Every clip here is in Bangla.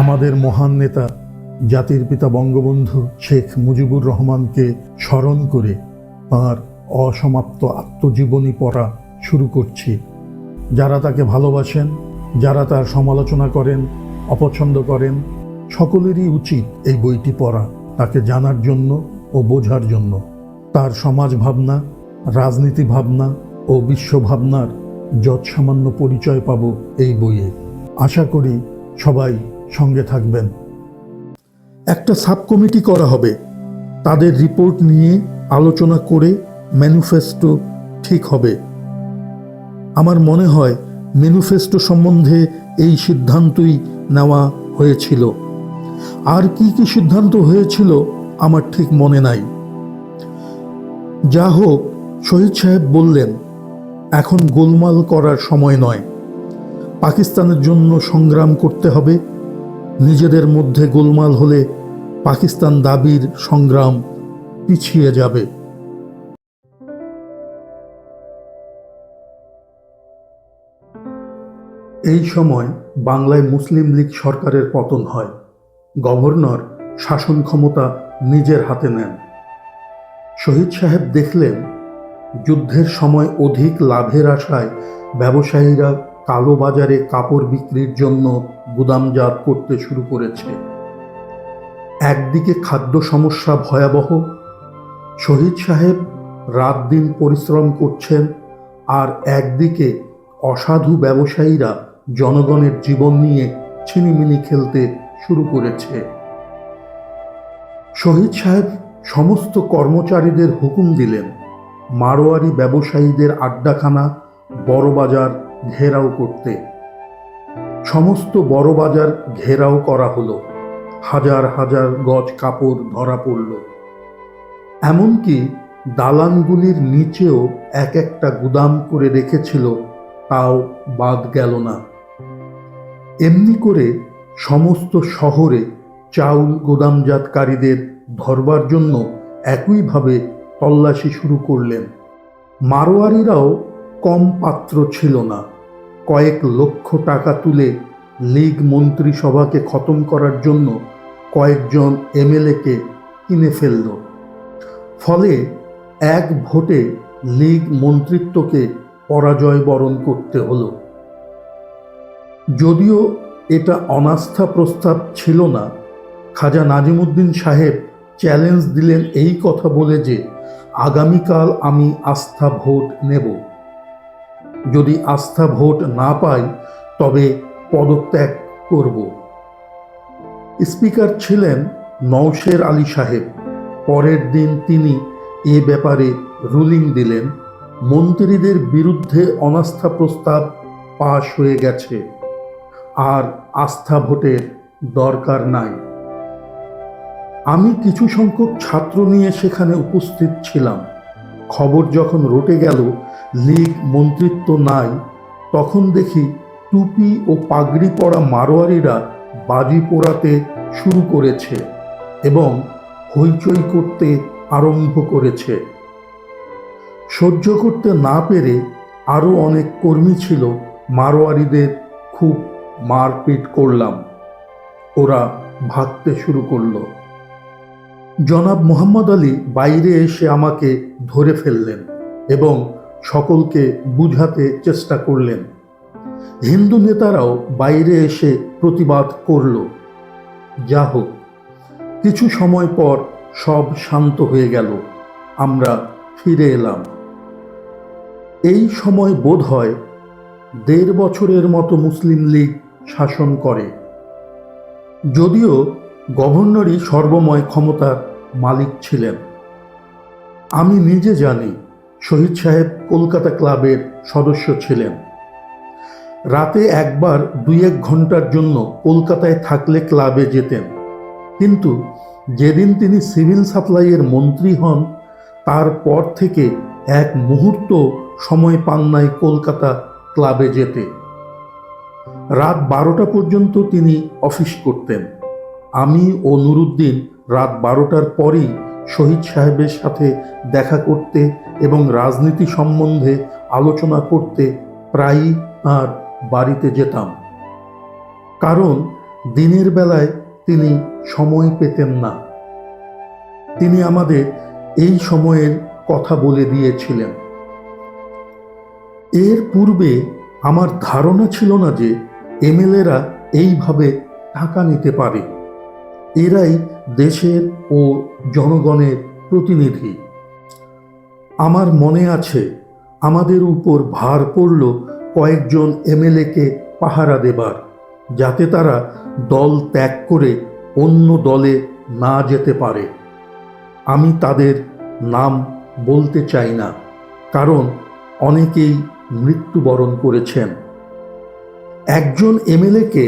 আমাদের মহান নেতা জাতির পিতা বঙ্গবন্ধু শেখ মুজিবুর রহমানকে স্মরণ করে তাঁর অসমাপ্ত আত্মজীবনী পড়া শুরু করছি। যারা তাকে ভালোবাসেন, যারা তার সমালোচনা করেন, অপছন্দ করেন, সকলেরই উচিত এই বইটি পড়া, তাকে জানার জন্য ও বোঝার জন্য। তার সমাজ ভাবনা, রাজনীতি ভাবনা ও বিশ্বভাবনার যৎসামান্য পরিচয় পাব এই বইয়ে। আশা করি সবাই সঙ্গে থাকবেন। একটা সাব কমিটি করা হবে, তাদের রিপোর্ট নিয়ে আলোচনা করে ম্যানিফেস্টো ঠিক হবে। আমার মনে হয় ম্যানিফেস্টো সম্বন্ধে এই সিদ্ধান্তই নেওয়া হয়েছিল। আর কি কি সিদ্ধান্ত হয়েছিল আমার ঠিক মনে নাই। যা হোক, শহীদ সাহেব বললেন, এখন গোলমাল করার সময় নয়, পাকিস্তানের জন্য সংগ্রাম করতে হবে। নিজেদের মধ্যে গোলমাল হলে পাকিস্তান দাবির সংগ্রাম পিছিয়ে যাবে। এই সময় বাংলায় মুসলিম লীগ সরকারের পতন হয়। গভর্নর শাসন ক্ষমতা নিজের হাতে নেন। শহীদ সাহেব দেখলেন, যুদ্ধের সময় অধিক লাভের আশায় ব্যবসায়ীরা কালোবাজারে কাপড় বিক্রির জন্য গুদামজাত করতে শুরু করেছে। একদিকে খাদ্য সমস্যা ভয়াবহ, শহীদ সাহেব রাত দিন পরিশ্রম করছেন, আর একদিকে অসাধু ব্যবসায়ীরা জনগণের জীবন নিয়ে ছিনিমিনি খেলতে শুরু করেছে। শহীদ সাহেব সমস্ত কর্মচারীদের হুকুম দিলেন, মারোয়ারি ব্যবসায়ীদের আড্ডাখানা বড় বাজার ঘেরাও করতে। সমস্ত বড় বাজার ঘেরাও করা হলো। হাজার হাজার গজ কাপড় ধরা পড়ল। এমনকি দালানগুলির নিচেও এক একটা গুদাম করে রেখেছিল, তাও বাদ গেল না। এমনি করে সমস্ত শহরে চাউল গোদামজাতকারীদের ধরবার জন্য একইভাবে তল্লাশি শুরু করলেন। মারোয়ারিরাও কম পাত্র ছিল না। কয়েক লক্ষ টাকা তুলে লীগ মন্ত্রিসভাকে খতম করার জন্য কয়েকজন এমএলএকে কিনে ফেলল। ফলে এক ভোটে লীগ মন্ত্রিত্বকে পরাজয় বরণ করতে হলো। যদিও এটা অনাস্থা প্রস্তাব ছিল না, খাজা নাজিমুদ্দিন সাহেব চ্যালেঞ্জ দিলেন এই কথা বলে যে, আগামীকাল আমি আস্থা ভোট নেব। যদি আস্থা ভোট না পাই তবে পদত্যাগ করব। স্পিকার ছিলেন নওশের আলী সাহেব। পরের দিন তিনি এ ব্যাপারে রুলিং দিলেন, মন্ত্রীদের বিরুদ্ধে অনাস্থা প্রস্তাব পাশ হয়ে গেছে, আর আস্থা ভোটের দরকার নাই। আমি কিছু সংখ্যক ছাত্র নিয়ে সেখানে উপস্থিত ছিলাম। খবর যখন রটে গেল লীগ মন্ত্রিত্ব নাই, তখন দেখি টুপি ও পাগড়ি পরা মারোয়ারিরা বাজি পোড়াতে শুরু করেছে এবং হইচই করতে আরম্ভ করেছে। সহ্য করতে না পেরে আরও অনেক কর্মী ছিল, মারোয়ারিদের খুব মারপিট করলাম। ওরা ভাগতে শুরু করলো। জনাব মোহাম্মদ আলী বাইরে এসে আমাকে ধরে ফেললেন এবং সকলকে বুঝাতে চেষ্টা করলেন। হিন্দু নেতারাও বাইরে এসে প্রতিবাদ করল। যা হোক, কিছু সময় পর সব শান্ত হয়ে গেল। আমরা ফিরে এলাম। এই সময় বোধ হয় ১.৫ বছরের মতো মুসলিম লীগ শাসন করে। যদিও গভর্নরই সর্বময় ক্ষমতার মালিক ছিলেন। আমি নিজে জানি, শহীদ সাহেব কলকাতা ক্লাবের সদস্য ছিলেন। রাতে একবার ২-১ ঘন্টার জন্য কলকাতায় থাকলে ক্লাবে যেতেন, কিন্তু যেদিন তিনি সিভিল সাপ্লাইয়ের মন্ত্রী হন তারপর থেকে এক মুহূর্ত সময় পান নাই কলকাতা ক্লাবে যেতে। রাত ১২টা পর্যন্ত তিনি অফিস করতেন। আমি ও নুরুদ্দিন রাত ১২টার পরই শহীদ সাহেবের সাথে দেখা করতে এবং রাজনীতি সম্বন্ধে আলোচনা করতে প্রায়ই তাঁর বাড়িতে যেতাম, কারণ দিনের বেলায় তিনি সময় পেতেন না। তিনি আমাদের এই সময়ের কথা বলে দিয়েছিলেন। এর পূর্বে আমার ধারণা ছিল না যে এমএলএরা এইভাবে টাকা নিতে পারে। এরাই দেশের ও জনগণের প্রতিনিধি। আমার মনে আছে, আমাদের উপর ভার পড়ল কয়েকজন এমএলএকে পাহারা দেবার, যাতে তারা দল ত্যাগ করে অন্য দলে না যেতে পারে। আমি তাদের নাম বলতে চাই না, কারণ অনেকেই মৃত্যুবরণ করেছেন। একজন এমএলএকে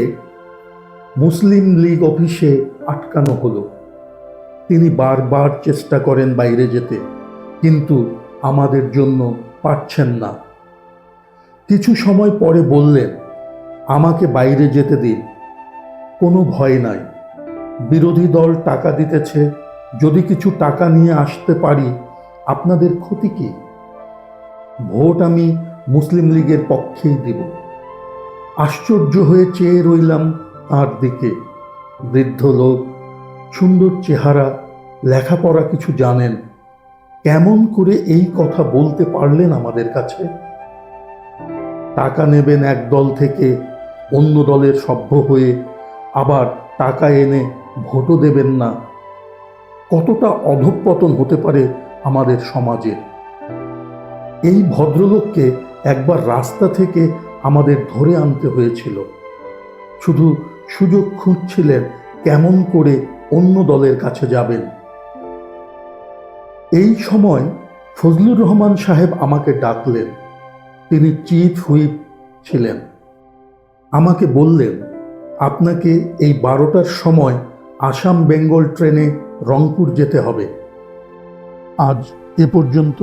মুসলিম লীগ অফিসে আটকানো হলো। তিনি বারবার চেষ্টা করেন বাইরে যেতে, কিন্তু আমাদের জন্য পারছেন না। কিছু সময় পরে বললেন, আমাকে বাইরে যেতে দিন, কোনো ভয় নাই। বিরোধী দল টাকা দিতেছে, যদি কিছু টাকা নিয়ে আসতে পারি আপনাদের ক্ষতি কি? ভোট আমি মুসলিম লীগের পক্ষেই দেব। আশ্চর্য হয়ে চেয়ে রইলাম তার দিকে। বৃদ্ধ লোক, সুন্দর চেহারা, লেখাপড়া কিছু জানেন, কেমন করে এই কথা বলতে পারলেন আমাদের কাছে? টাকা নেবেন এক দল থেকে, অন্য দলের সভ্য হয়ে, আবার টাকা এনে ভোটও দেবেন না। কতটা অধঃপতন হতে পারে আমাদের সমাজের। এই ভদ্রলোককে একবার রাস্তা থেকে আমাদের ধরে আনতে হয়েছিল। শুধু সুযোগ খুঁজছিলেন কেমন করে অন্য দলের কাছে যাবেন। এই সময় ফজলুর রহমান সাহেব আমাকে ডাকলেন। তিনি চিফ হুইপ ছিলেন। আমাকে বললেন, আপনাকে এই 12টার সময় আসাম বেঙ্গল ট্রেনে রংপুর যেতে হবে। আজ এ পর্যন্ত।